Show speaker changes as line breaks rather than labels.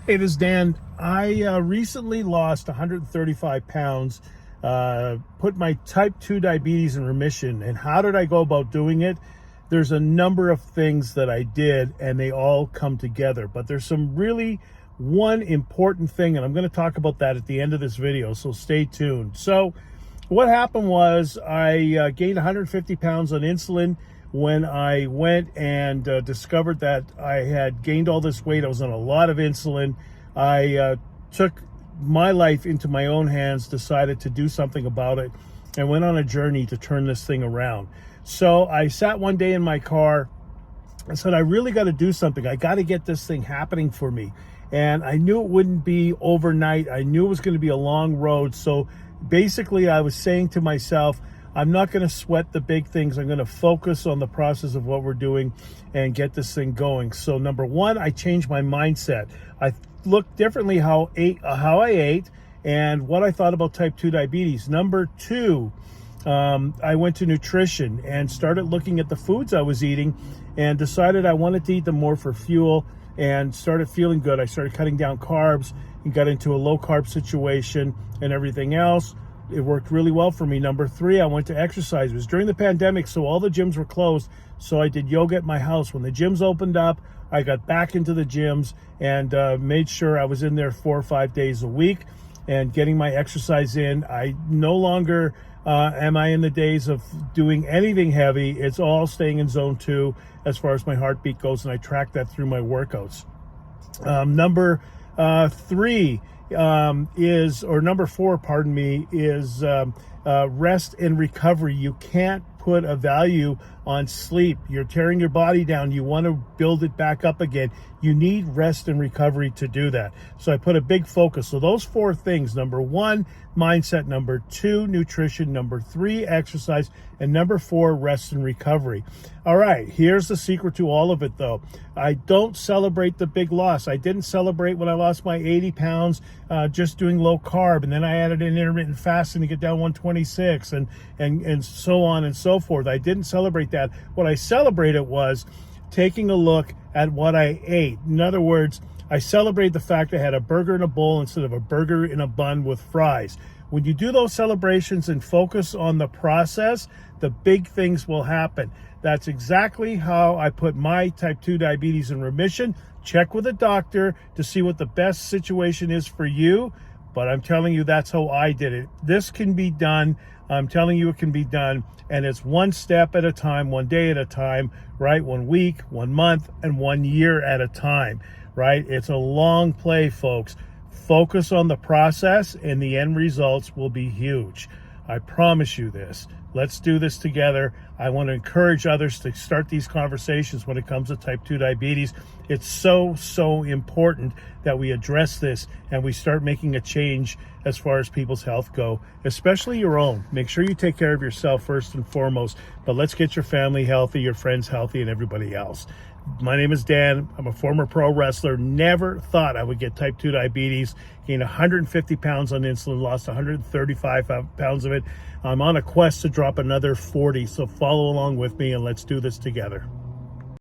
Hey, this is Dan. I recently lost 135 pounds, put my type 2 diabetes in remission. And how did I go about doing it? There's a number of things that I did, and they all come together. But there's one important thing, and I'm going to talk about that at the end of this video, so stay tuned. So what happened was I gained 150 pounds on insulin. When I went and discovered that I had gained all this weight, I was on a lot of insulin. I took my life into my own hands, decided to do something about it, and went on a journey to turn this thing around. So I sat one day in my car and said, I really got to do something. I got to get this thing happening for me. And I knew it wouldn't be overnight. I knew it was going to be a long road. So basically I was saying to myself, I'm not going to sweat the big things. I'm going to focus on the process of what we're doing and get this thing going. So number one, I changed my mindset. I looked differently how I ate and what I thought about type 2 diabetes. Number two, I went to nutrition and started looking at the foods I was eating and decided I wanted to eat them more for fuel and started feeling good. I started cutting down carbs and got into a low carb situation and everything else. It worked really well for me. Number three, I went to exercise. It was during the pandemic, so all the gyms were closed. So I did yoga at my house. When the gyms opened up, I got back into the gyms and made sure I was in there 4 or 5 days a week and getting my exercise in. I no longer am I in the days of doing anything heavy. It's all staying in zone 2 as far as my heartbeat goes, and I track that through my workouts. Number four, is rest and recovery. You can't put a value on sleep. You're tearing your body down. You want to build it back up again. You need rest and recovery to do that. So I put a big focus. So those 4 things: number 1, mindset; number 2, nutrition; number 3, exercise; and number 4, rest and recovery. All right, here's the secret to all of it though. I don't celebrate the big loss. I didn't celebrate when I lost my 80 pounds just doing low carb, and then I added in intermittent fasting to get down 126 and so on and so forth. I didn't celebrate that. What I celebrated was taking a look at what I ate. In other words, I celebrate the fact I had a burger in a bowl instead of a burger in a bun with fries. When you do those celebrations and focus on the process, the big things will happen. That's exactly how I put my type 2 diabetes in remission. Check with a doctor to see what the best situation is for you, but I'm telling you that's how I did it. This can be done. I'm telling you it can be done, and it's one step at a time, one day at a time, right? 1 week, 1 month, and 1 year at a time, right? It's a long play, folks. Focus on the process, and the end results will be huge. I promise you this. Let's do this together. I want to encourage others to start these conversations when it comes to type 2 diabetes. It's so important that we address this and we start making a change as far as people's health go, especially your own. Make sure you take care of yourself first and foremost, but let's get your family healthy, your friends healthy, and everybody else. My name is Dan. I'm a former pro wrestler. Never thought I would get type 2 diabetes. Gained 150 pounds on insulin, lost 135 pounds of it. I'm on a quest to drop another 40, so follow along with me and let's do this together.